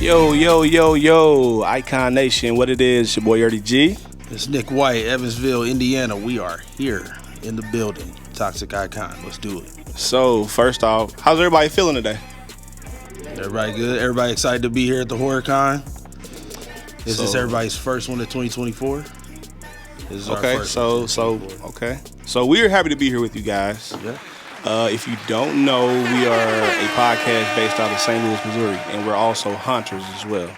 Yo, Icon Nation, what it is, your boy Erdy G. It's Nick White, Evansville, Indiana. We are here in the building. Toxic Icon, let's do it. So, first off, how's everybody feeling today? Everybody good? Everybody excited to be here at the Horror Con? Is this everybody's first one of 2024? This is our first okay. So we are happy to be here with you guys. Yeah. If you don't know, we are a podcast based out of St. Louis, Missouri, and we're also hunters as well.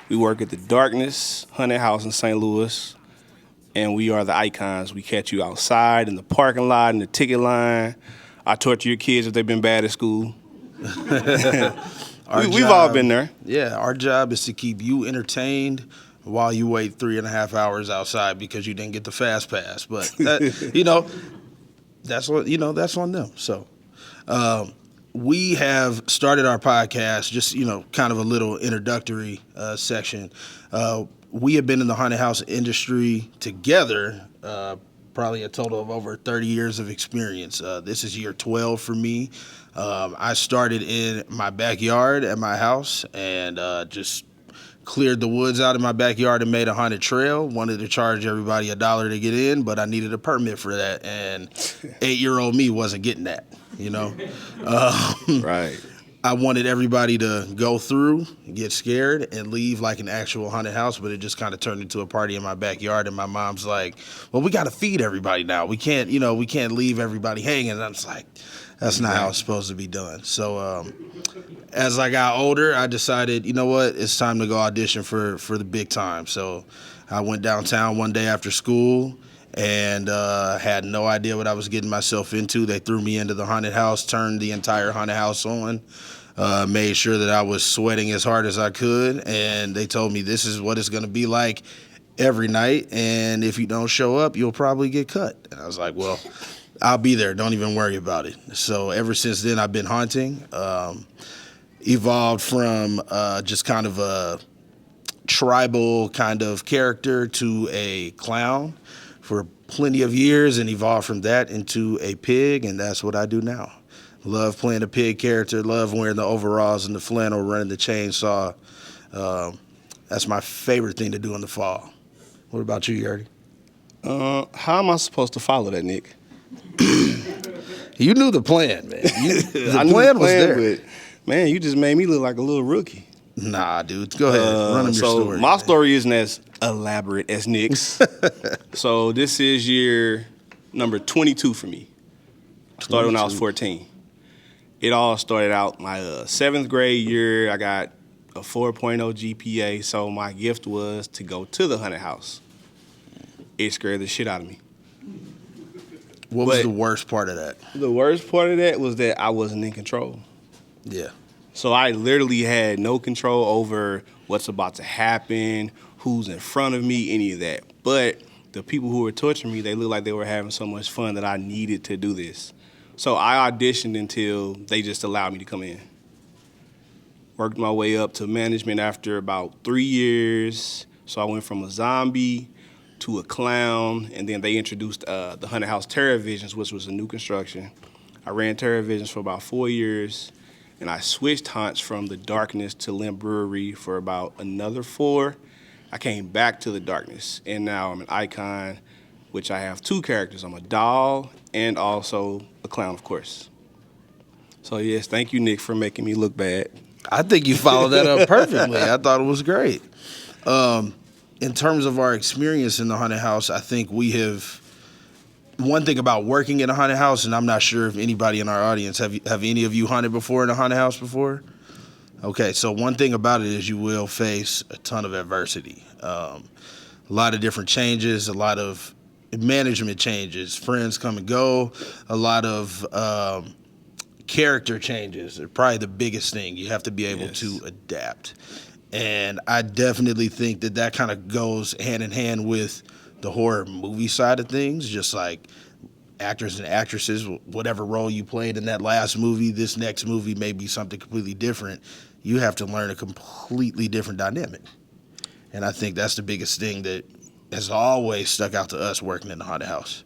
We work at the Darkness Haunted House in St. Louis, and we are the icons. We catch you outside, in the parking lot, in the ticket line. I torture your kids if they've been bad at school. We've all been there. Yeah, our job is to keep you entertained while you wait 3.5 hours outside because you didn't get the fast pass. But, that's on them. So we have started our podcast, just, kind of a little introductory section. We have been in the haunted house industry together, probably a total of over 30 years of experience. This is year 12 for me. I started in my backyard at my house and just cleared the woods out in my backyard and made a haunted trail. Wanted to charge everybody $1 to get in, but I needed a permit for that, and 8-year-old me wasn't getting that, Right. I wanted everybody to go through, get scared, and leave like an actual haunted house, but it just kind of turned into a party in my backyard, and my mom's like, well, we got to feed everybody now. We can't leave everybody hanging. And I was like, that's not how it's supposed to be done. So as I got older, I decided, you know what, it's time to go audition for the big time. So I went downtown one day after school and had no idea what I was getting myself into. They threw me into the haunted house, turned the entire haunted house on, made sure that I was sweating as hard as I could, and they told me this is what it's going to be like every night, and if you don't show up, you'll probably get cut. And I was like, well, I'll be there. Don't even worry about it. So ever since then, I've been haunting. Evolved from just kind of a tribal kind of character to a clown for plenty of years, and evolved from that into a pig, and that's what I do now. Love playing a pig character, love wearing the overalls and the flannel, running the chainsaw. That's my favorite thing to do in the fall. What about you, Yerdy? How am I supposed to follow that, Nick? You knew the plan, man. The plan was there. But, man, you just made me look like a little rookie. Nah, dude. Go ahead. Run them your story. My story isn't as elaborate as Nick's. So this is year number 22 for me. Started when I was 14. It all started out my 7th grade year. I got a 4.0 GPA, so my gift was to go to the haunted house. It scared the shit out of me. What was the worst part of that? The worst part of that was that I wasn't in control. Yeah. So I literally had no control over what's about to happen, who's in front of me, any of that. But the people who were torturing me, they looked like they were having so much fun that I needed to do this. So I auditioned until they just allowed me to come in. Worked my way up to management after about 3 years. So I went from a zombie to a clown, and then they introduced the Haunted House Terror Visions, which was a new construction. I ran Terror Visions for about 4 years, and I switched haunts from the Darkness to Limp Brewery for about another 4. I came back to the Darkness, and now I'm an icon, which I have 2 characters. I'm a doll and also a clown, of course. So, yes, thank you, Nick, for making me look bad. I think you followed that up perfectly. I thought it was great. In terms of our experience in the haunted house, I think we have one thing about working in a haunted house, and I'm not sure if anybody in our audience, have any of you hunted before in a haunted house before? Okay, so one thing about it is you will face a ton of adversity. A lot of different changes, a lot of management changes, friends come and go, a lot of character changes are probably the biggest thing. You have to be able to adapt. And I definitely think that kind of goes hand in hand with the horror movie side of things, just like actors and actresses, whatever role you played in that last movie, this next movie may be something completely different. You have to learn a completely different dynamic. And I think that's the biggest thing that has always stuck out to us working in the haunted house.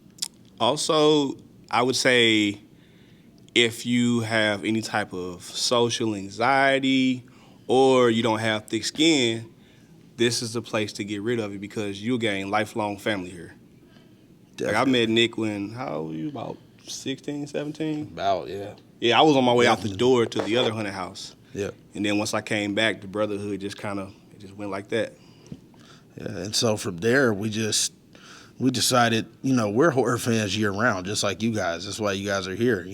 Also, I would say if you have any type of social anxiety or you don't have thick skin, this is the place to get rid of it because you'll gain lifelong family here. Definitely. Like I met Nick when, how old were you? About 16, 17? About, yeah. Yeah, I was on my way out the door to the other haunted house. Yeah. And then once I came back, the brotherhood just went like that. Yeah, and so from there, we decided, we're horror fans year round, just like you guys. That's why you guys are here,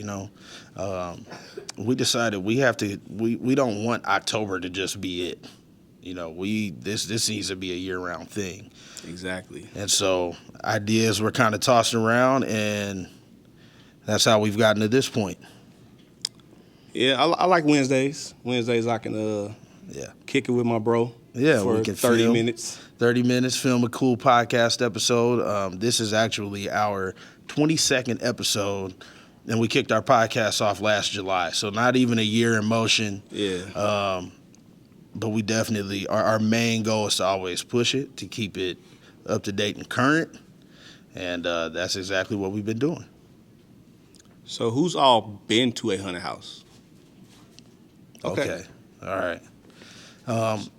We decided we don't want October to just be it. This needs to be a year round thing. Exactly. And so ideas were kind of tossed around, and that's how we've gotten to this point. Yeah, I like Wednesdays. Wednesdays I can kick it with my bro. Yeah, for we can 30 film, minutes. 30 minutes, film a cool podcast episode. This is actually our 22nd episode, and we kicked our podcast off last July. So not even a year in motion. Yeah. But we definitely, our main goal is to always push it, to keep it up to date and current. And that's exactly what we've been doing. So who's all been to a haunted house? Okay. All right.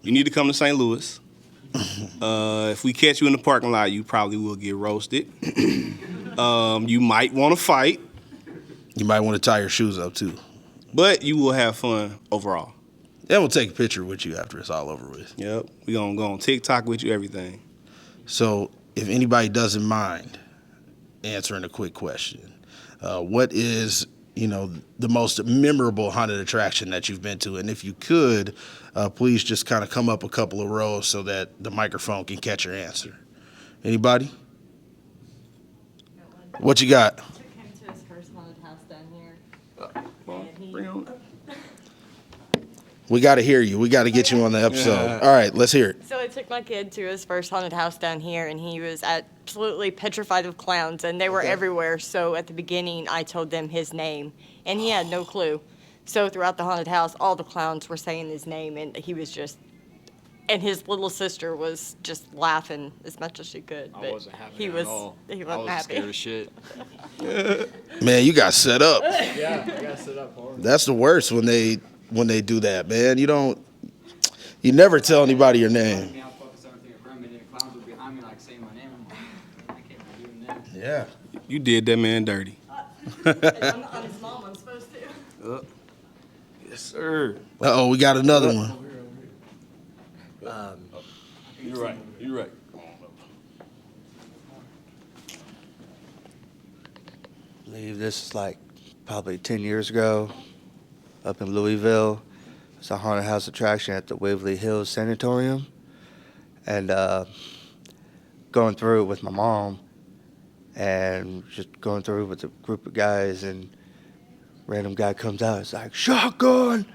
You need to come to St. Louis. If we catch you in the parking lot, you probably will get roasted. You might want to fight. You might want to tie your shoes up, too. But you will have fun overall. And we'll take a picture with you after it's all over with. Yep. We're going to go on TikTok with you, everything. So if anybody doesn't mind answering a quick question, what is, the most memorable haunted attraction that you've been to? And if you could, please just kind of come up a couple of rows so that the microphone can catch your answer. Anybody? What you got? I took him to his first haunted house down here. Bring on. We got to hear you. We got to get you on the episode. Yeah. All right, let's hear it. So I took my kid to his first haunted house down here, and he was absolutely petrified of clowns, and they were everywhere. So at the beginning, I told them his name, and he had no clue. So throughout the haunted house, all the clowns were saying his name, and he was just, and his little sister was just laughing as much as she could. I But wasn't happy he at was, all. He I wasn't was happy. scared as shit. Man, you got set up. Yeah, I got set up hard. That's the worst when they do that, man. You never tell anybody your name. I fucking started thinking of Remy, and the clowns were behind me, like saying my name. I'm like, I can't believe him now. Yeah. You did that man dirty. And I'm his mom, I'm supposed to. Yes, sir. Uh-oh, we got another one. You're right. You're right. I believe this is like probably 10 years ago up in Louisville. It's a haunted house attraction at the Waverly Hills Sanatorium. And going through it with my mom and just going through it with a group of guys, and random guy comes out. It's like, shotgun,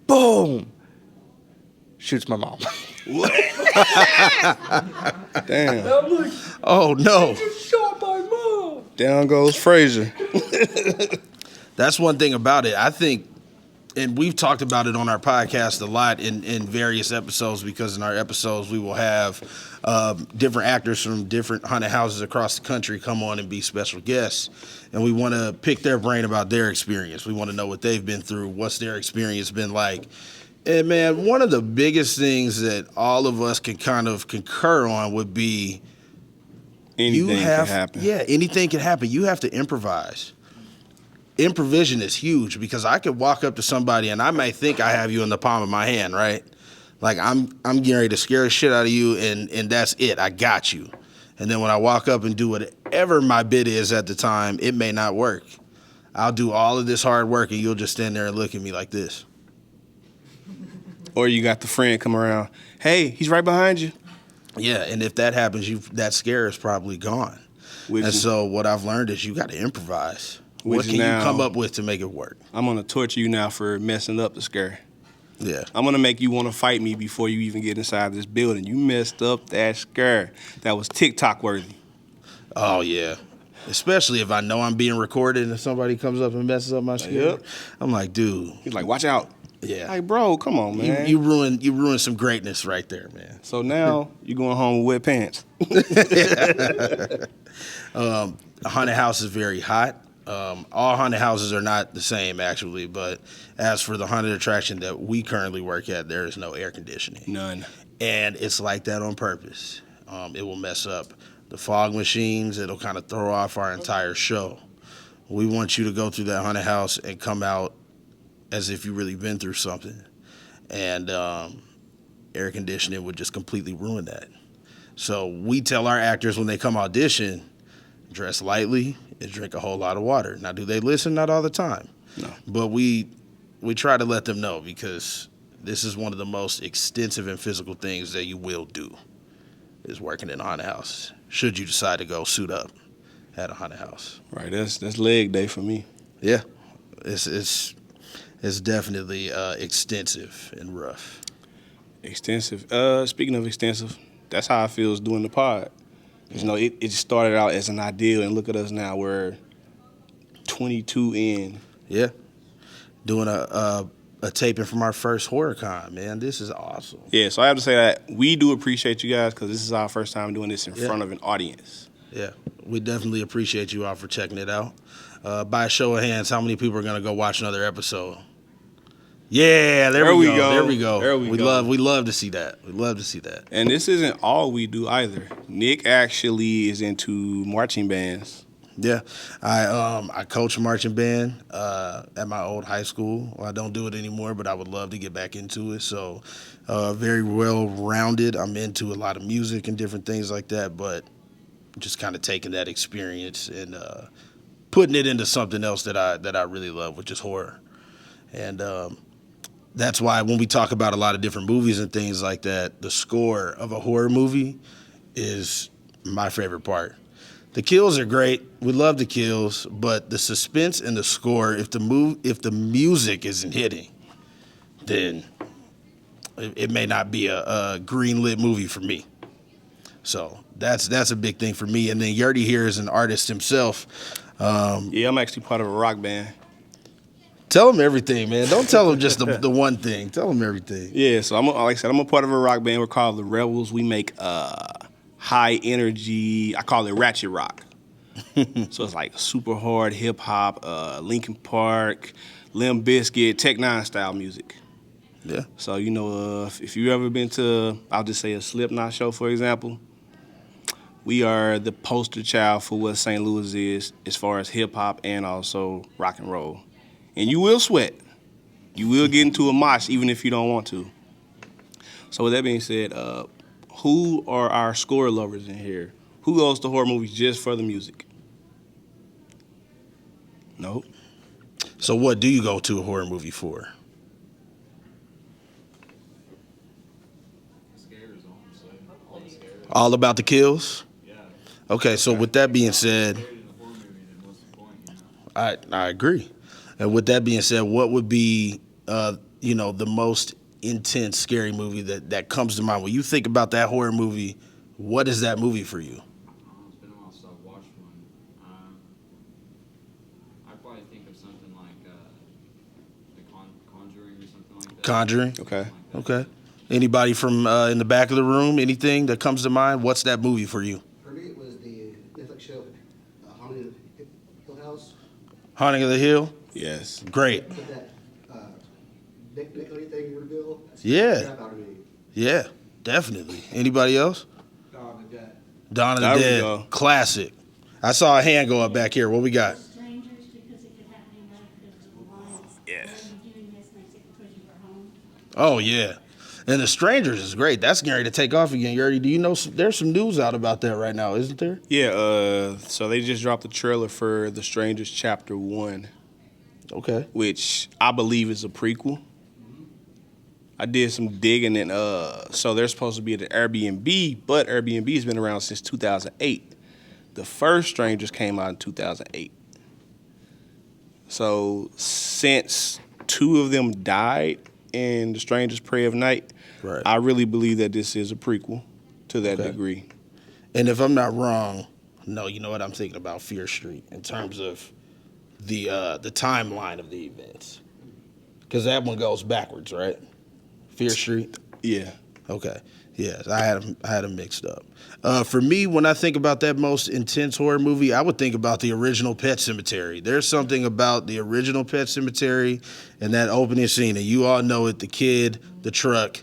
boom, shoots my mom. What? Damn. Oh, no. Shot my mom. Down goes Frazier. That's one thing about it. I think, and we've talked about it on our podcast a lot in various episodes, because in our episodes we will have different actors from different haunted houses across the country come on and be special guests. And we want to pick their brain about their experience. We want to know what they've been through, what's their experience been like. And, man, one of the biggest things that all of us can kind of concur on would be Anything can happen. Yeah, anything can happen. You have to improvise. Improvisation is huge, because I could walk up to somebody and I might think I have you in the palm of my hand, right? Like I'm getting ready to scare the shit out of you, and that's it. I got you. And then when I walk up and do whatever my bid is at the time, it may not work. I'll do all of this hard work and you'll just stand there and look at me like this. Or you got the friend come around. Hey, he's right behind you. Yeah, and if that happens, that scare is probably gone. So what I've learned is you got to improvise. What can you come up with to make it work? I'm going to torture you now for messing up the scare. Yeah. I'm going to make you want to fight me before you even get inside this building. You messed up that scare. That was TikTok worthy. Oh, yeah. Especially if I know I'm being recorded and somebody comes up and messes up my scare. Yep. I'm like, dude. He's like, watch out. Yeah. Like, bro, come on, man. You ruined some greatness right there, man. So now you going home with wet pants. A haunted house is very hot. All haunted houses are not the same, actually, but as for the haunted attraction that we currently work at, there is no air conditioning. None. And it's like that on purpose. It will mess up the fog machines. It'll kind of throw off our entire show. We want you to go through that haunted house and come out as if you've really been through something. And air conditioning would just completely ruin that. So we tell our actors when they come audition, dress lightly and drink a whole lot of water. Now, do they listen? Not all the time. No. But we try to let them know, because this is one of the most extensive and physical things that you will do, is working in a haunted house, should you decide to go suit up at a haunted house. Right, that's leg day for me. Yeah, it's definitely extensive and rough. Extensive. Speaking of extensive, that's how I feel doing the pod. You know, it started out as an ideal, and look at us now. We're 22 in. Yeah, doing a taping from our first Horror Con, man. This is awesome. Yeah, so I have to say that we do appreciate you guys, because this is our first time doing this in front of an audience. Yeah, we definitely appreciate you all for checking it out. By a show of hands, how many people are gonna go watch another episode? Yeah, there we go. There we go. There we go. We love to see that. We love to see that. And this isn't all we do either. Nick actually is into marching bands. Yeah, I coach marching band at my old high school. Well, I don't do it anymore, but I would love to get back into it. So very well rounded. I'm into a lot of music and different things like that, but just kind of taking that experience and putting it into something else that I really love, which is horror. And that's why when we talk about a lot of different movies and things like that, the score of a horror movie is my favorite part. The kills are great. We love the kills, but the suspense and the score, if the music isn't hitting, then it may not be a green-lit movie for me. So that's a big thing for me. And then Yurdy here is an artist himself. Yeah, I'm actually part of a rock band. Tell him everything, man. Don't tell him just the one thing. Tell him everything. Yeah, so like I said, I'm a part of a rock band. We're called the Rebels. We make high energy, I call it ratchet rock. So it's like super hard hip hop, Linkin Park, Limp Bizkit, Tech Nine style music. Yeah. So, you know, if you've ever been to, I'll just say a Slipknot show, for example, we are the poster child for what St. Louis is as far as hip hop and also rock and roll. And you will sweat. You will get into a mosh even if you don't want to. So with that being said, who are our score lovers in here? Who goes to horror movies just for the music? Nope. So what do you go to a horror movie for? Scares, honestly. All about the kills? Yeah. Okay, so with that being said, In a horror movie, then what's the point, you know? I agree. And with that being said, what would be the most intense scary movie that comes to mind when you think about that horror movie? What is that movie for you? It's been a while since I've watched one. I'd probably think of something like The Conjuring or something like that. Conjuring. Okay. Okay. Anybody from in the back of the room? Anything that comes to mind? What's that movie for you? For me, it was the Netflix show, Haunting of Hill House. Haunting of the Hill. Yes. Great. With that Nick Nickley thing reveal. Yeah. Crap out of me. Yeah, definitely. Anybody else? Dawn of the Dead. Dawn of the There we Dead. go. Classic. I saw a hand go up back here. What we got? Strangers, because it could happen anywhere, because of the lines. Yes. Doing this makes it because you were home. Oh, yeah. And The Strangers is great. That's getting ready to take off again. Yurdy, do you know there's some news out about that right now, isn't there? Yeah, so they just dropped the trailer for The Strangers Chapter 1, Okay. which I believe is a prequel. I did some digging, and so they're supposed to be at an Airbnb, but Airbnb has been around since 2008. The first Strangers came out in 2008. So since two of them died in The Strangers Prey of Night, Right. I really believe that this is a prequel to that Okay. degree. And if I'm not wrong, no, you know what? I'm thinking about Fear Street in terms of the timeline of the events. Because that one goes backwards, right? Fear Street? Yeah. Okay. Yes, I had them mixed up. For me, when I think about that most intense horror movie, I would think about the original Pet Cemetery. There's something about the original Pet Cemetery and that opening scene, and you all know it, the kid, the truck,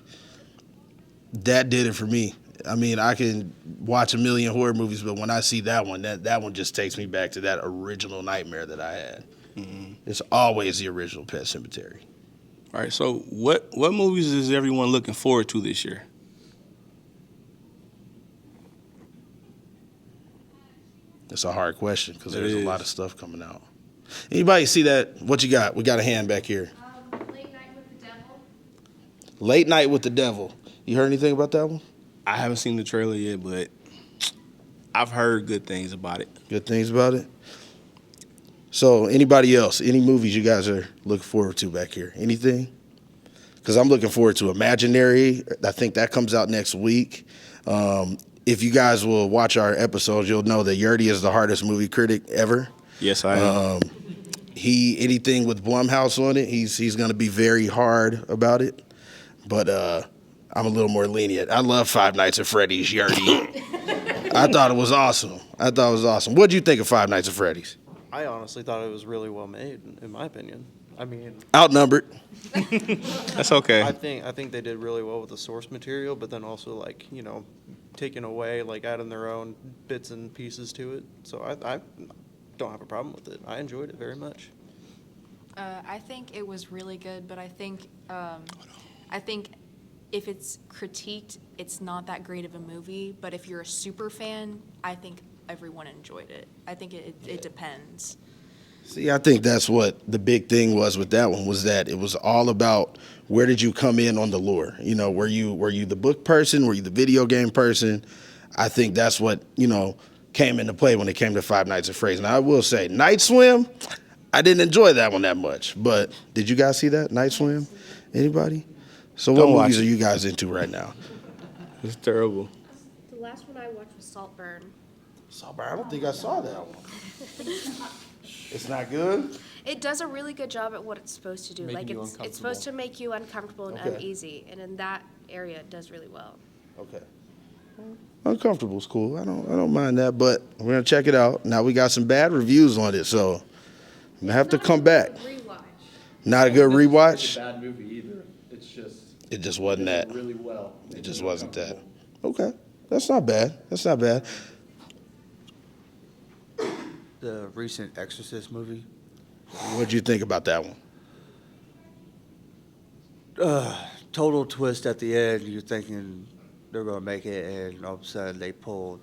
that did it for me. I mean, I can watch a million horror movies, but when I see that one just takes me back to that original nightmare that I had. Mm-hmm. It's always the original Pet Cemetery. All right, so what movies is everyone looking forward to this year? It's a hard question because there's a lot of stuff coming out. Anybody see that? What you got? We got a hand back here. Late Night with the Devil. Late Night with the Devil. You heard anything about that one? I haven't seen the trailer yet, but I've heard good things about it. Good things about it? So anybody else? Any movies you guys are looking forward to back here? Anything? Because I'm looking forward to Imaginary. I think that comes out next week. If you guys will watch our episodes, you'll know that Yurdy is the hardest movie critic ever. Yes, I am. Anything with Blumhouse on it, he's going to be very hard about it. But I'm a little more lenient. I love Five Nights at Freddy's, Yurdy. I thought it was awesome. What'd you think of Five Nights at Freddy's? I honestly thought it was really well made, in my opinion. I mean, Outnumbered. That's okay. I think they did really well with the source material, but then also taking away, adding their own bits and pieces to it. So I don't have a problem with it. I enjoyed it very much. I think it was really good, but I think if it's critiqued, it's not that great of a movie. But if you're a super fan, I think everyone enjoyed it. I think it depends. See, I think that's what the big thing was with that one, was that it was all about where did you come in on the lore? Were you the book person? Were you the video game person? I think that's what, came into play when it came to Five Nights at Freddy's. And I will say, Night Swim, I didn't enjoy that one that much. But did you guys see that, Night Swim? Anybody? So what movies are you guys into right now? It's terrible. The last one I watched was Saltburn. Saltburn, I don't think I saw that one. It's not good? It does a really good job at what it's supposed to do. Making you It's supposed to make you uncomfortable and Okay. uneasy, and in that area, it does really well. Okay. Uncomfortable's cool. I don't mind that, but we're gonna check it out. Now we got some bad reviews on it, so I'm gonna have to come back. Rewatch. Not a good rewatch. Bad movie either. It's just It just wasn't that. really well. It just wasn't that. Okay, that's not bad. The recent Exorcist movie. What'd you think about that one? Total twist at the end. You're thinking they're gonna make it, and all of a sudden they pulled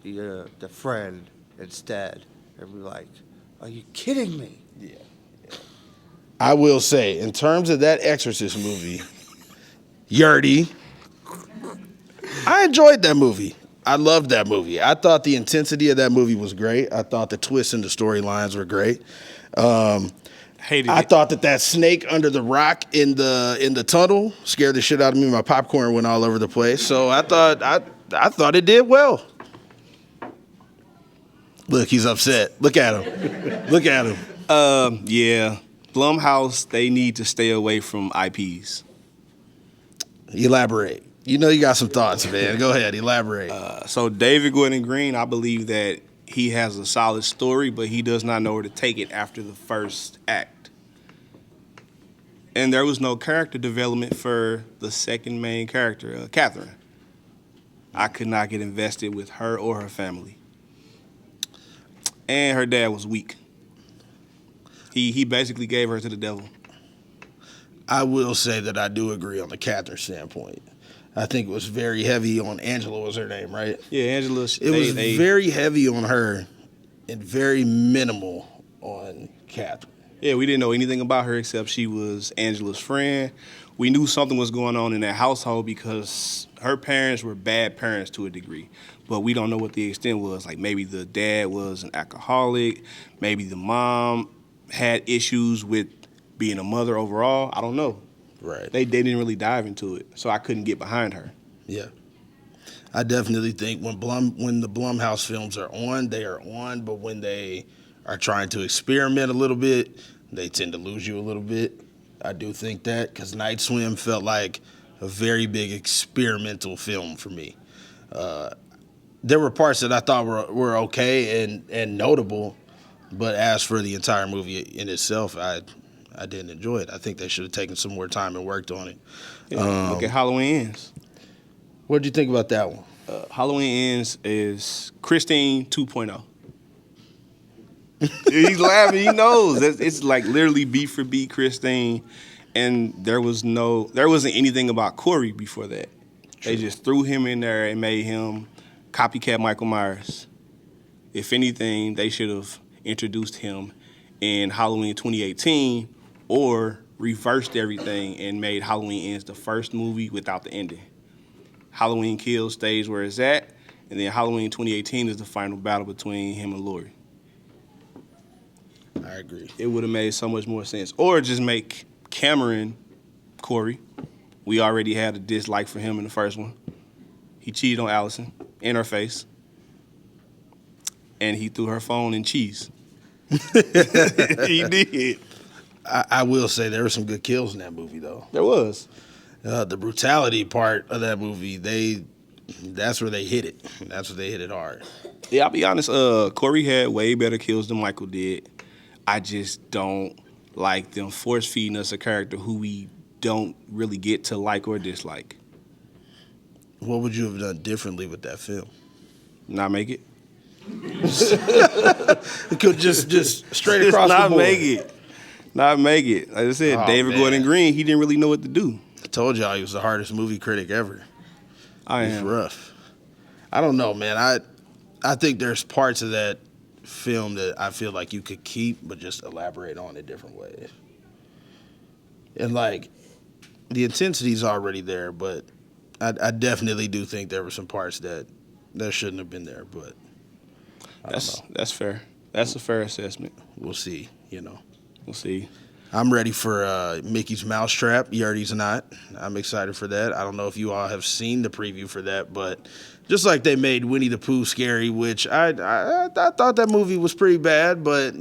the friend instead. And we're like, "Are you kidding me?" Yeah. I will say, in terms of that Exorcist movie, Yurdy, I enjoyed that movie. I loved that movie. I thought the intensity of that movie was great. I thought the twists and the storylines were great. Hated I it. thought that snake under the rock in the tunnel scared the shit out of me. My popcorn went all over the place. So I thought it did well. Look, he's upset. Look at him. Yeah. Blumhouse, they need to stay away from IPs. Elaborate. You got some thoughts, man. Go ahead, elaborate. So David Gordon Green, I believe that he has a solid story, but he does not know where to take it after the first act. And there was no character development for the second main character, Catherine. I could not get invested with her or her family. And her dad was weak. He basically gave her to the devil. I will say that I do agree on the Catherine standpoint. I think it was very heavy on Angela, was her name, right? Yeah, Angela. It was very heavy on her and very minimal on Catherine. Yeah, we didn't know anything about her except she was Angela's friend. We knew something was going on in that household because her parents were bad parents to a degree. But we don't know what the extent was. Like maybe the dad was an alcoholic. Maybe the mom had issues with being a mother overall. I don't know. Right. They didn't really dive into it, so I couldn't get behind her. Yeah. I definitely think when the Blumhouse films are on, they are on, but when they are trying to experiment a little bit, they tend to lose you a little bit. I do think that, because Night Swim felt like a very big experimental film for me. There were parts that I thought were okay and notable, but as for the entire movie in itself, I didn't enjoy it. I think they should have taken some more time and worked on it. Yeah, look at Halloween Ends. What did you think about that one? Halloween Ends is Christine 2.0. He's laughing. He knows. It's like literally beat for beat Christine, and there wasn't anything about Corey before that. They just threw him in there and made him copycat Michael Myers. If anything, they should have introduced him in Halloween 2018 or reversed everything and made Halloween Ends the first movie without the ending. Halloween Kills stays where it's at, and then Halloween 2018 is the final battle between him and Laurie. I agree. It would have made so much more sense. Or just make Cameron Corey. We already had a dislike for him in the first one. He cheated on Allison in her face. And he threw her phone in cheese. He did. I will say there were some good kills in that movie, though. There was. The brutality part of that movie, that's where they hit it. That's where they hit it hard. Yeah, I'll be honest, Corey had way better kills than Michael did. I just don't like them force feeding us a character who we don't really get to like or dislike. What would you have done differently with that film? Not make it. It could just straight across the board. Not make it. Like I said, David Gordon Green, he didn't really know what to do. I told y'all he was the hardest movie critic ever. I It's am. rough. I don't know, man. I think there's parts of that film that I feel like you could keep, but just elaborate on in different ways. And like, the intensity's already there, but I definitely do think there were some parts that shouldn't have been there. But That's fair. That's a fair assessment. we'll see. We'll see. I'm ready for Mickey's Mousetrap. Yerdy's not. I'm excited for that. I don't know if you all have seen the preview for that, but just like they made Winnie the Pooh scary, which I thought that movie was pretty bad, but,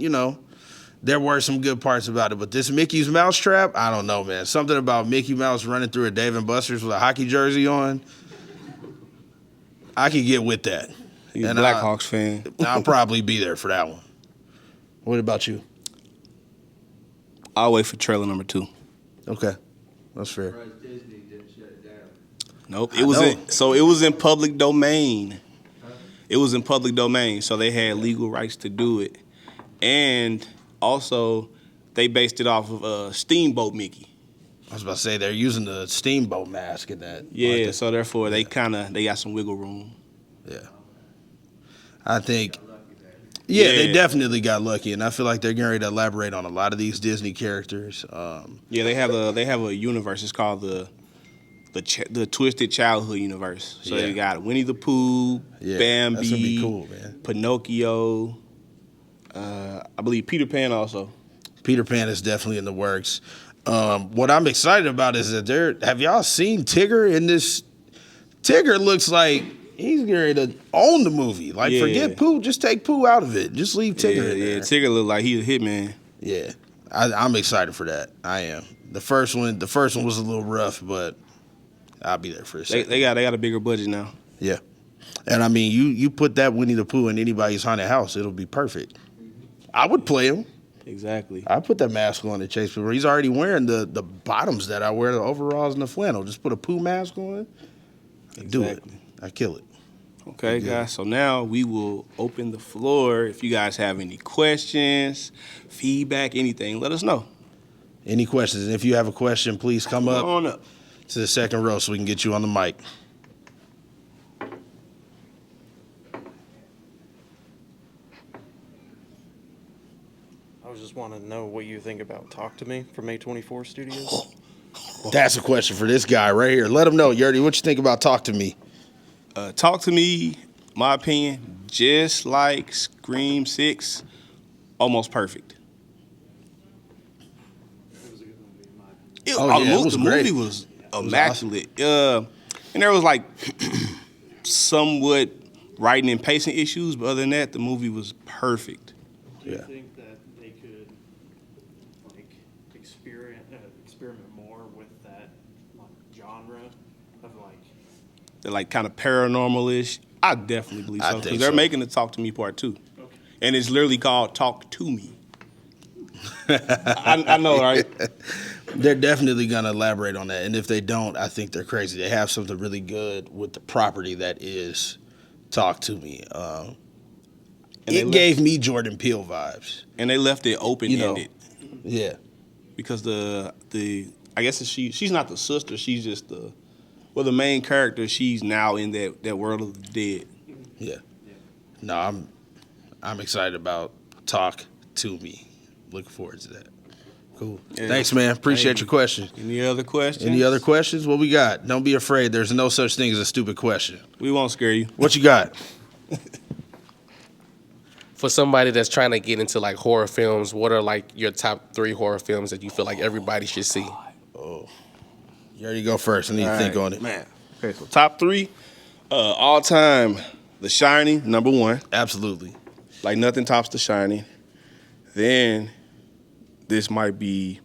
there were some good parts about it. But this Mickey's Mousetrap, I don't know, man. Something about Mickey Mouse running through a Dave & Buster's with a hockey jersey on, I could get with that. He's a Blackhawks fan. I'll probably be there for that one. What about you? I'll wait for trailer number 2. Okay. That's fair. Disney didn't shut it down. Nope. I know. It was in public domain. It was in public domain, so they had legal rights to do it. And also, they based it off of Steamboat Mickey. I was about to say they're using the steamboat mask in that. Yeah, so therefore they got some wiggle room. Yeah. I think. Yeah, they definitely got lucky, and I feel like they're getting ready to elaborate on a lot of these Disney characters. Yeah, they have a universe. It's called the Twisted Childhood universe. So Yeah. they got Winnie the Pooh, Bambi, that's gonna be cool, man. Pinocchio. I believe Peter Pan also. Peter Pan is definitely in the works. What I'm excited about is that have y'all seen Tigger in this? Tigger looks like he's getting ready to own the movie. Like, forget Pooh, just take Pooh out of it. Just leave Tigger in there. Yeah, Tigger look like he's a hitman. Yeah, I'm excited for that. I am. The first one was a little rough, but I'll be there for a second. They got a bigger budget now. Yeah, and I mean, you put that Winnie the Pooh in anybody's haunted house, it'll be perfect. I would play him. Exactly. I put that mask on and chase people. He's already wearing the bottoms that I wear, the overalls and the flannel. Just put a Pooh mask on. Do it. I kill it. Okay, guys. So now we will open the floor. If you guys have any questions, feedback, anything, let us know. Any questions? And if you have a question, please come Come on up. to the second row so we can get you on the mic. I just want to know what you think about Talk to Me from A24 Studios. That's a question for this guy right here. Let him know, Yerdy, what you think about Talk to Me. Talk to Me, my opinion, just like Scream 6, almost perfect. It was a good movie in my opinion. It was The great. movie was immaculate. And there was like somewhat writing and pacing issues, but other than that, the movie was perfect. Do you Yeah. think that they could like experiment more with that like genre they're like kind of paranormal-ish, I definitely believe I so. think Because they're so. making the Talk to Me part 2. And it's literally called Talk to Me. I know, right? They're definitely going to elaborate on that. And if they don't, I think they're crazy. They have something really good with the property that is Talk to Me. It gave me Jordan Peele vibes. And they left it open-ended. Yeah. Because the I guess she's not the sister, she's just the main character, she's now in that world of the dead. Yeah. No, I'm excited about Talk to Me. Looking forward to that. Cool. Yeah. Thanks, man. Appreciate your question. Any other questions? Any other questions? What we got? Don't be afraid. There's no such thing as a stupid question. We won't scare you. What you got? For somebody that's trying to get into like horror films, what are like your top 3 horror films that you feel like everybody should see? Oh, you already go first. I need to think on it. Man. Okay, so top 3, all time, The Shining, number 1. Absolutely. Like nothing tops The Shining. Then, this might be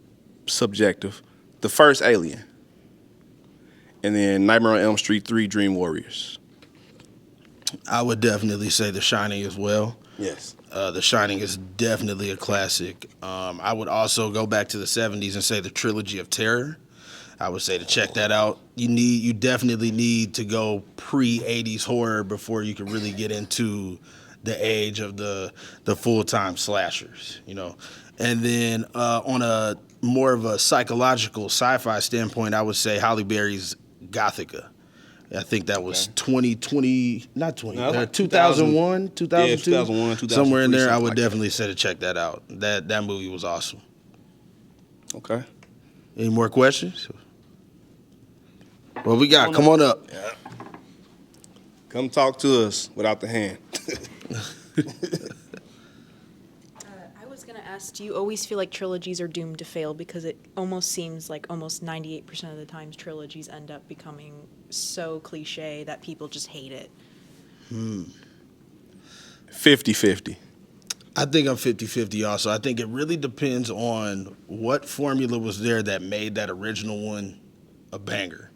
subjective, the first Alien. And then Nightmare on Elm Street 3, Dream Warriors. I would definitely say The Shining as well. Yes. The Shining is definitely a classic. I would also go back to the 70s and say the Trilogy of Terror. I would say to check that out. You definitely need to go pre-80s horror before you can really get into the age of the full-time slashers, you know. And then on a more of a psychological sci-fi standpoint, I would say Halle Berry's Gothica. I think that was 2020, not 20, No, like 2001, 2002, Yeah, 2001, 2003, somewhere in there. I something would like definitely say to check that out. That movie was awesome. Okay. Any more questions? What we got? Come on up. Yeah. Come talk to us without the hand. I was going to ask, do you always feel like trilogies are doomed to fail? Because it almost seems like almost 98% of the times trilogies end up becoming so cliche that people just hate it. 50-50. I think I'm 50-50 also. I think it really depends on what formula was there that made that original one a banger.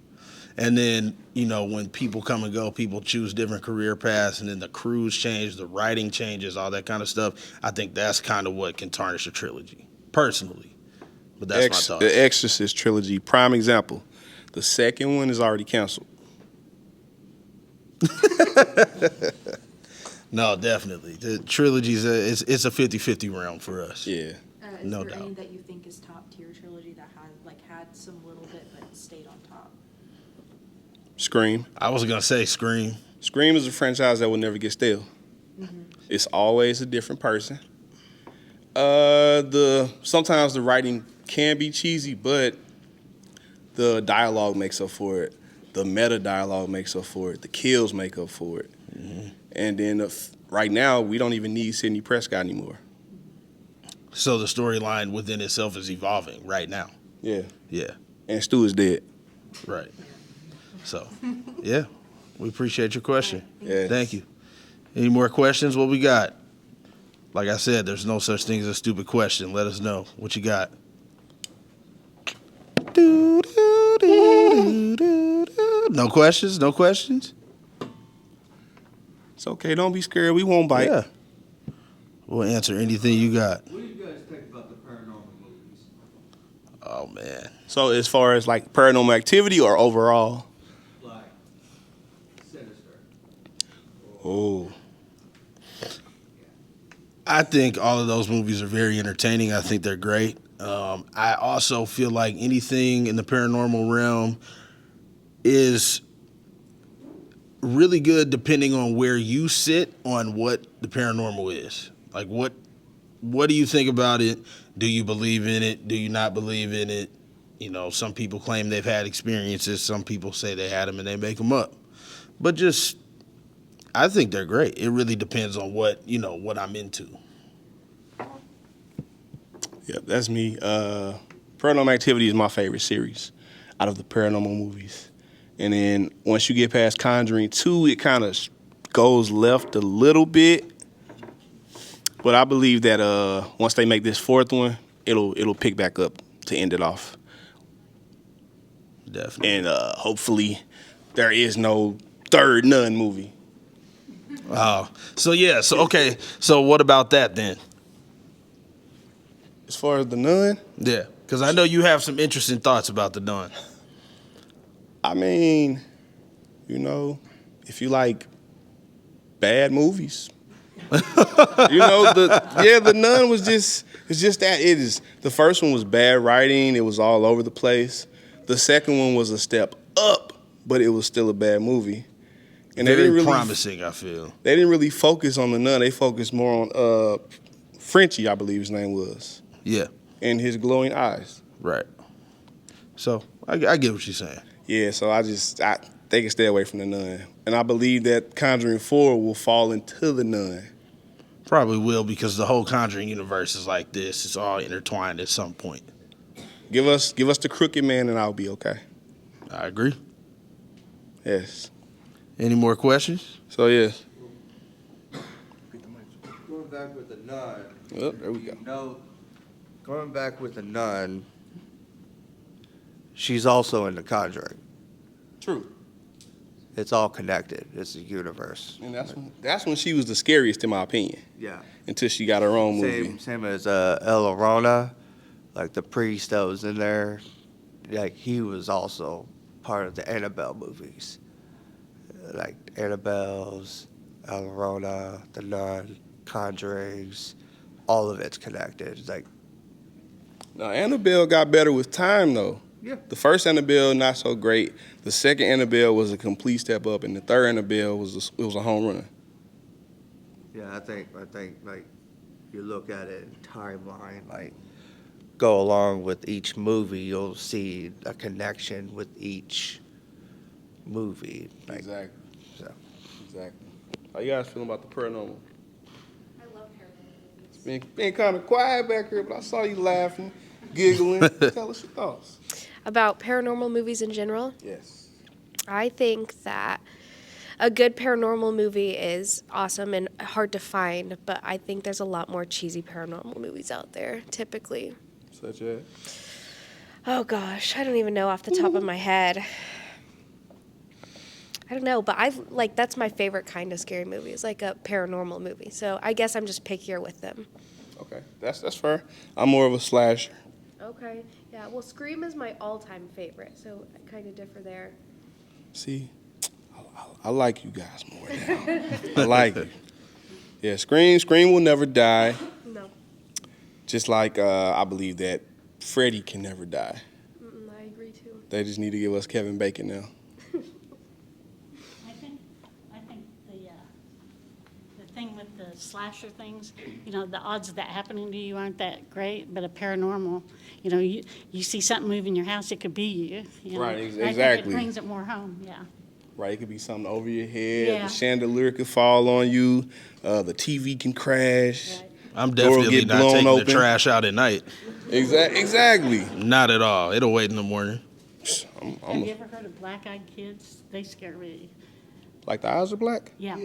And then, you know, when people come and go, people choose different career paths, and then the crews change, the writing changes, all that kind of stuff. I think that's kind of what can tarnish a trilogy, personally. But that's my thought. The Exorcist trilogy, prime example. The second one is already canceled. No, definitely. The trilogies, it's a 50-50 realm for us. Yeah. No is there doubt. any that you think is top tier trilogy that had some little bit but stayed on top? Scream. I was going to say Scream. Scream is a franchise that will never get stale. It's always a different person. Sometimes the writing can be cheesy, but the dialogue makes up for it. The meta dialogue makes up for it. The kills make up for it. And then right now, we don't even need Sidney Prescott anymore. So the storyline within itself is evolving right now. Yeah. Yeah, And Stu is dead. right. So, yeah, we appreciate your question. Yeah. Thank you. Any more questions? What we got? Like I said, there's no such thing as a stupid question. Let us know what you got. No questions? No questions? It's okay. Don't be scared. We won't bite. Yeah. We'll answer anything you got. What do you guys think about the paranormal movies? Oh, man. So as far as like Paranormal Activity or overall? Like Sinister. Oh. I think all of those movies are very entertaining. I think they're great. I also feel like anything in the paranormal realm is really good depending on where you sit on what the paranormal is. Like, what do you think about it? Do you believe in it? Do you not believe in it? You know, some people claim they've had experiences. Some people say they had them and they make them up. But just, I think they're great. It really depends on what I'm into. Yep, that's me. Paranormal Activity is my favorite series out of the paranormal movies. And then once you get past Conjuring 2, it kind of goes left a little bit. But I believe that once they make this fourth one, it'll pick back up to end it off. Definitely. And hopefully there is no third Nun movie. Oh, so yeah. So okay. So what about that then? As far as the Nun, Yeah, because I know you have some interesting thoughts about the Nun. I mean, you know, if you like bad movies, the Nun was it's just that it is. The first one was bad writing. It was all over the place. The second one was a step up, but it was still a bad movie. And they Very didn't really promising, I feel. They didn't really focus on the Nun. They focused more on Frenchie, I believe his name was, Yeah, and his glowing eyes. right. So I get what you're saying. Yeah, so they can stay away from the Nun, and I believe that Conjuring 4 will fall into the Nun. Probably will, because the whole Conjuring universe is like this. It's all intertwined at some point. Give us the Crooked Man, and I'll be okay. I agree. Yes. Any more questions? So yes. Going back with the Nun. Oh, there we go. No, going back with the Nun, she's also in The Conjuring. True. It's all connected. It's a universe. And that's when she was the scariest, in my opinion. Yeah. Until she got her own movie. Same as El Arona, like the priest that was in there. Like he was also part of the Annabelle movies. Like Annabelle's, El Arona, The Nun, Conjurings, all of it's connected. It's like, Now Annabelle got better with time, though. yeah. The first Annabelle not so great. The second Annabelle was a complete step up, and the third Annabelle was a home run. Yeah, I think like you look at it in timeline, like go along with each movie, you'll see a connection with each movie. Like, Exactly. so. Exactly. How you guys feeling about the paranormal? I love paranormal movies. Being kind of quiet back here, but I saw you laughing, giggling. Tell us your thoughts. About paranormal movies in general, Yes. I think that a good paranormal movie is awesome and hard to find, but I think there's a lot more cheesy paranormal movies out there, typically. Such as? Oh gosh, I don't even know off the top of my head. I don't know, but that's my favorite kind of scary movie. It's like a paranormal movie. So I guess I'm just pickier with them. Okay, that's fair. I'm more of a slasher. Okay. Yeah, well, Scream is my all-time favorite, so I kind of differ there. See, I like you guys more now. I like it. Yeah, Scream will never die. No. Just like I believe that Freddy can never die. I agree too. They just need to give us Kevin Bacon now. I think the thing with the slasher things, the odds of that happening to you aren't that great, but a paranormal, you see something move in your house, it could be you. Right, I exactly. think it brings it more home, yeah. Right, it could be something over your head. Yeah. The chandelier could fall on you. The TV can crash. Right. I'm Door will definitely get not blown taking open. the trash out at night. Exactly. Not at all. It'll wait in the morning. Have you ever heard of black-eyed kids? They scare me. Like the eyes are black? Yeah.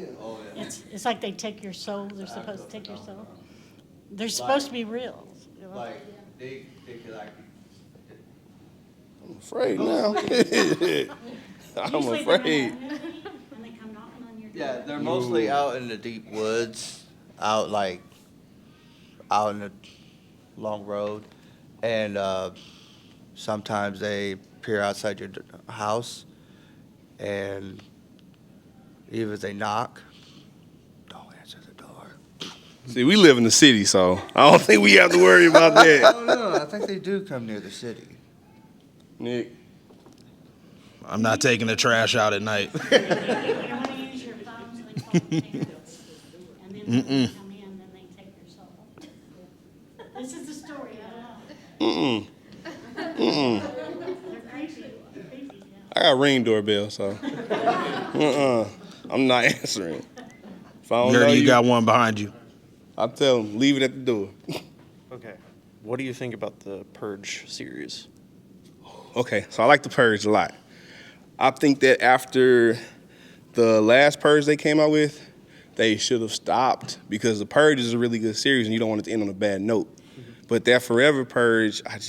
It's like they take your soul. They're supposed to take your soul. They're supposed to be real. Like they could like. I'm afraid now. I'm Usually they're afraid. in a movie, and they come knocking on your door. Yeah, they're mostly out in the deep woods, out in the long road, and sometimes they appear outside your house, and even if they knock, don't answer the door. See, we live in the city, so I don't think we have to worry about that. No, I think they do come near the city. Nick. I'm not taking the trash out at night. You want to use your phones, they call them parents. And then when they come in, then they take your soul. This is the story, I don't know. They're creepy. They're creepy, yeah. I got a Ring doorbell, so I'm not answering. If I don't know Gertie, you got one behind you. I'll tell them, leave it at the door. Okay. What do you think about the Purge series? Okay, so I like The Purge a lot. I think that after the last Purge they came out with, they should have stopped, because The Purge is a really good series and you don't want it to end on a bad note. But that Forever Purge, I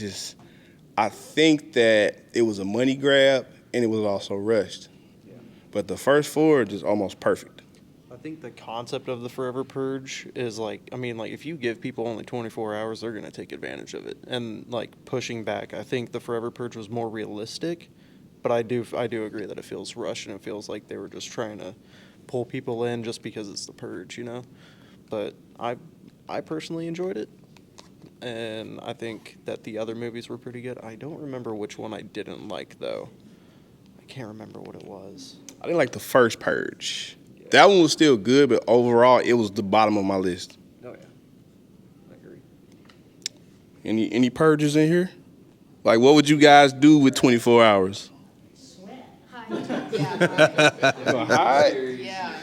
think that it was a money grab and it was also rushed. But the first 4 are just almost perfect. I think the concept of the Forever Purge is like, I mean, like if you give people only 24 hours, they're going to take advantage of it. And like pushing back, I think the Forever Purge was more realistic, but I do agree that it feels rushed and it feels like they were just trying to pull people in just because it's the Purge, you know? But I personally enjoyed it. And I think that the other movies were pretty good. I don't remember which one I didn't like though. I can't remember what it was. I didn't like the first Purge. That one was still good, but overall, it was the bottom of my list. Oh, yeah. I agree. Any purges in here? Like, what would you guys do with 24 hours? Sweat. Hide? Yeah.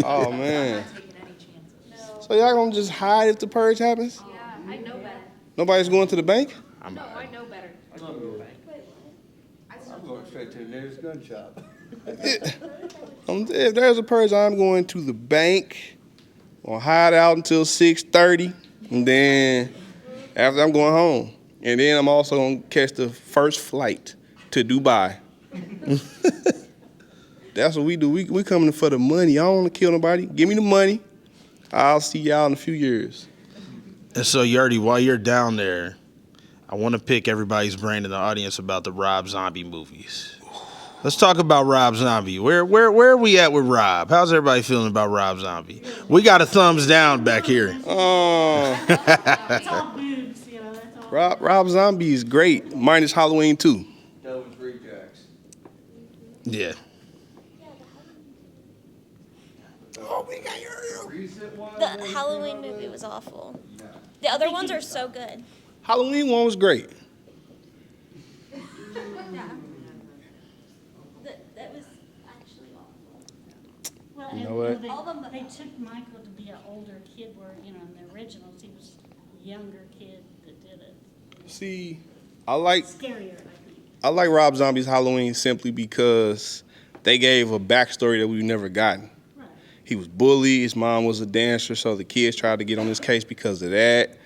Oh, man. Taking any chances. So y'all gonna just hide if the purge happens? Yeah, I know better. Nobody's going to the bank? No, I know better. I'm going straight to the nearest gun shop. If there's a purge, I'm going to the bank or hide out until 6:30, and then after I'm going home. And then I'm also going to catch the first flight to Dubai. That's what we do. We coming for the money. I don't want to kill nobody. Give me the money. I'll see y'all in a few years. And so, Yurdy, while you're down there, I want to pick everybody's brain in the audience about the Rob Zombie movies. Let's talk about Rob Zombie. Where are we at with Rob? How's everybody feeling about Rob Zombie? We got a thumbs down back here. Oh, It's all boobs, you know, that's all. Rob Zombie is great, minus Halloween 2. Delvin's Rejects. Yeah. Oh, we got your Recent one. The Halloween movie was awful. The other ones are so good. Halloween 1 was great. That was actually awful. Well, You and, know what? All of them, they took Michael to be an older kid where, you know, in the originals, he was a younger kid that did it. See, I like Scarier, I think. I like Rob Zombie's Halloween simply because they gave a backstory that we've never gotten. Right. He was bullied. His mom was a dancer, so the kids tried to get on his case because of that.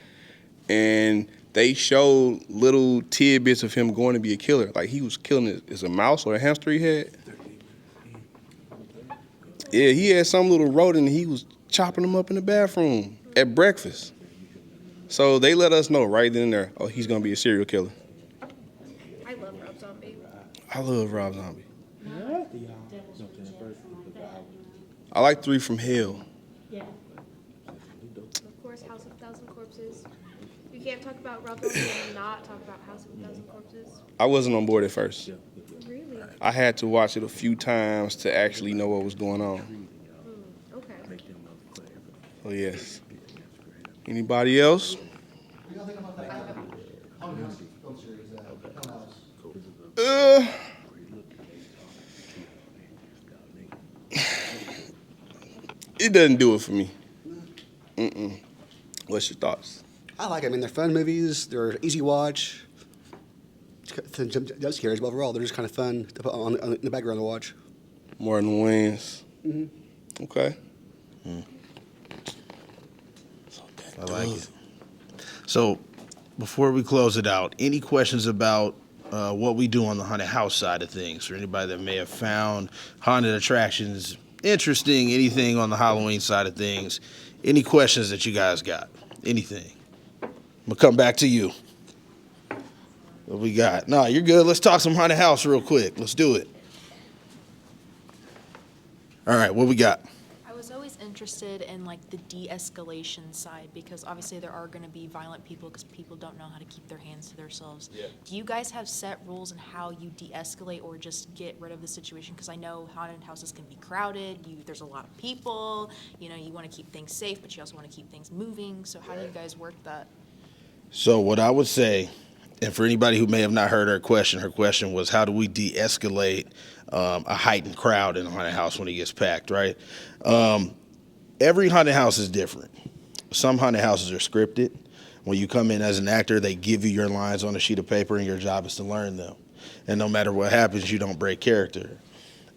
And they showed little tidbits of him going to be a killer. Like he was killing is a mouse or a hamster he had? Yeah, he had some little rodent and he was chopping them up in the bathroom at breakfast. So they let us know right then and there, oh, he's going to be a serial killer. I love Rob Zombie. I love Rob Zombie. Devil's Rejects, something like that, you know. I like 3 from Hell. Yeah. Of course, House of a Thousand Corpses. You can't talk about Rob Zombie and not talk about House of a Thousand Corpses. I wasn't on board at first. Really? I had to watch it a few times to actually know what was going on. Okay. So yes. Anybody else? What do y'all think about that haunted house film series, Hill House? It doesn't do it for me. What's your thoughts? I like it. I mean, they're fun movies. They're easy watch. Jump scares, but overall, they're just kind of fun to put on in the background to watch. More than wins. Mm-hmm. Okay. I like it. So, before we close it out, any questions about what we do on the haunted house side of things, for anybody that may have found haunted attractions interesting, anything on the Halloween side of things? Any questions that you guys got? Anything? I'm gonna come back to you. What we got? No, you're good. Let's talk some haunted house real quick. Let's do it. All right, what we got? I was always interested in like the de-escalation side because obviously there are going to be violent people because people don't know how to keep their hands to themselves. Yeah. Do you guys have set rules in how you de-escalate or just get rid of the situation? Because I know haunted houses can be crowded. There's a lot of people. You know, you want to keep things safe, but you also want to keep things moving. So how do you guys work that? So what I would say, and for anybody who may have not heard her question was, how do we de-escalate a heightened crowd in a haunted house when it gets packed, right? Every haunted house is different. Some haunted houses are scripted. When you come in as an actor, they give you your lines on a sheet of paper, and your job is to learn them. And no matter what happens, you don't break character.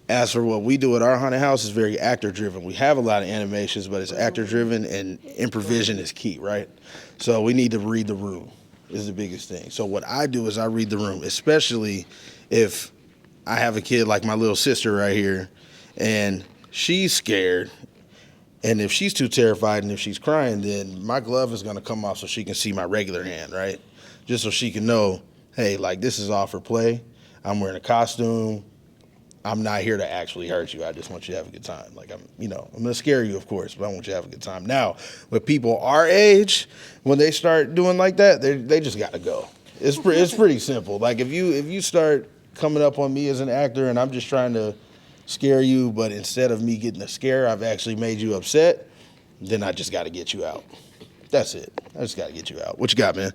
As for what we do at our haunted house, is very actor-driven. We have a lot of animations, but it's actor-driven, and improvisation is key, right? So we need to read the room is the biggest thing. So what I do is I read the room, especially if I have a kid like my little sister right here, and she's scared. And if she's too terrified and if she's crying, then my glove is going to come off so she can see my regular hand, right? Just so she can know, hey, like, this is all for play. I'm wearing a costume. I'm not here to actually hurt you. I just want you to have a good time. Like, I'm going to scare you, of course, but I want you to have a good time. Now, with people our age, when they start doing like that, they just got to go. It's pretty simple. Like, if you start coming up on me as an actor and I'm just trying to scare you, but instead of me getting a scare, I've actually made you upset, then I just got to get you out. That's it. I just got to get you out. What you got, man?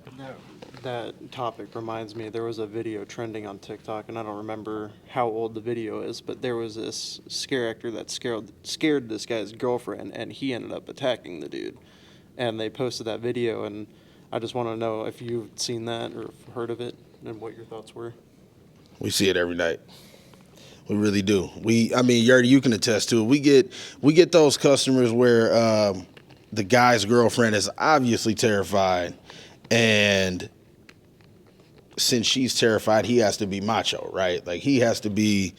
That topic reminds me, there was a video trending on TikTok, and I don't remember how old the video is, but there was this scare actor that scared this guy's girlfriend, and he ended up attacking the dude. And they posted that video, and I just want to know if you've seen that or heard of it and what your thoughts were. We see it every night. We really do. Yurdy, you can attest to it. We get those customers where the guy's girlfriend is obviously terrified, and since she's terrified, he has to be macho, right? Like, he has to be,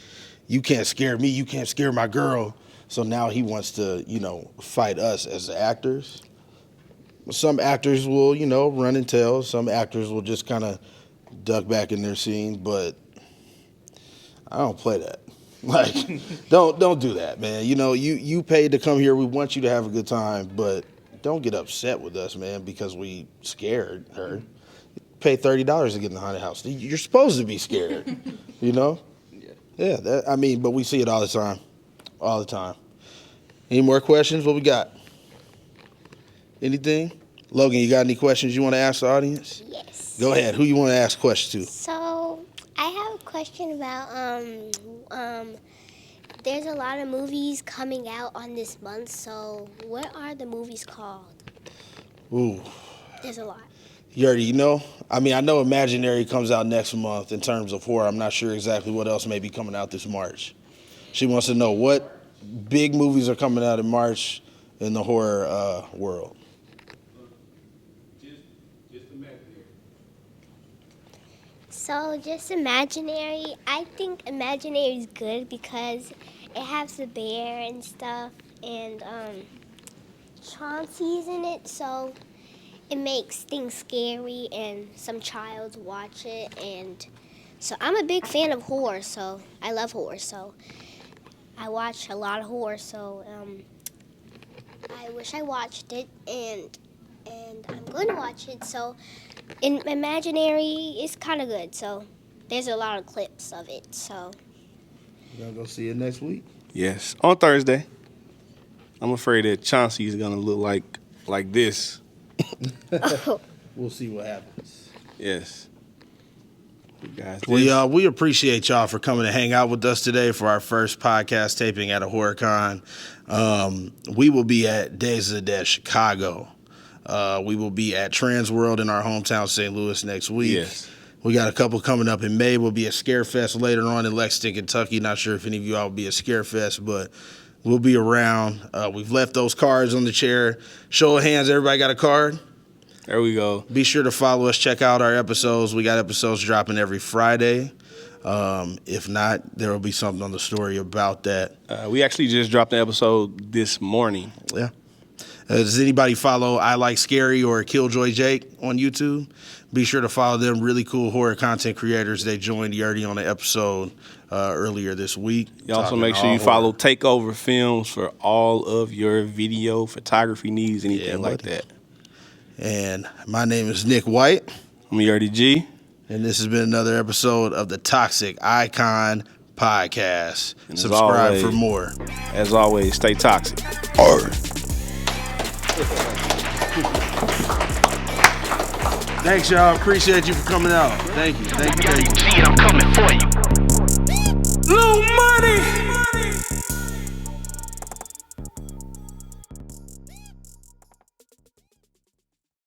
you can't scare me, you can't scare my girl. So now he wants to, fight us as the actors. Some actors will, run and tell. Some actors will just kind of duck back in their scene, but I don't play that. Like, don't do that, man. You paid to come here. We want you to have a good time, but don't get upset with us, man, because we scared her. Pay $30 to get in the haunted house. You're supposed to be scared, Yeah. But we see it all the time. Any more questions? What we got? Anything? Logan, you got any questions you want to ask the audience? Yes. Go ahead. Who you want to ask questions to? So I have a question about there's a lot of movies coming out on this month. So what are the movies called? Ooh. There's a lot. You already know? I know Imaginary comes out next month in terms of horror. I'm not sure exactly what else may be coming out this March. She wants to know what big movies are coming out in March in the horror world. Just Imaginary. So just Imaginary. I think Imaginary is good because it has the bear and stuff, and Chauncey's in it, so it makes things scary, and some child watch it, and so I'm a big fan of horror, so I love horror, so I watch a lot of horror, so I wish I watched it, and I'm going to watch it, so in Imaginary is kind of good, so there's a lot of clips of it, so. You gonna go see it next week? Yes, on Thursday. I'm afraid that Chauncey is gonna look like this. We'll see what happens. Yes. You guys, We appreciate y'all for coming to hang out with us today for our first podcast taping at a Horror Con. We will be at Days of the Dead Chicago. We will be at Trans World in our hometown, St. Louis, next week. Yes. We got a couple coming up in May. We'll be at Scarefest later on in Lexington, Kentucky. Not sure if any of you all will be at Scarefest, but we'll be around. We've left those cards on the chair. Show of hands, everybody got a card? There we go. Be sure to follow us. Check out our episodes. We got episodes dropping every Friday. If not, there will be something on the story about that. We actually just dropped an episode this morning. Yeah. Does anybody follow I Like Scary or Killjoy Jake on YouTube? Be sure to follow them. Really cool horror content creators. They joined Yurdy on an episode earlier this week. You also make sure you follow Takeover Films for all of your video photography needs, anything like that. And my name is Nick White. I'm Yurdy G. And this has been another episode of the Toxic Icon Podcast. And subscribe always, for more. As always, stay toxic. Thanks, y'all. Appreciate you for coming out. Thank you. See it, I'm coming for you.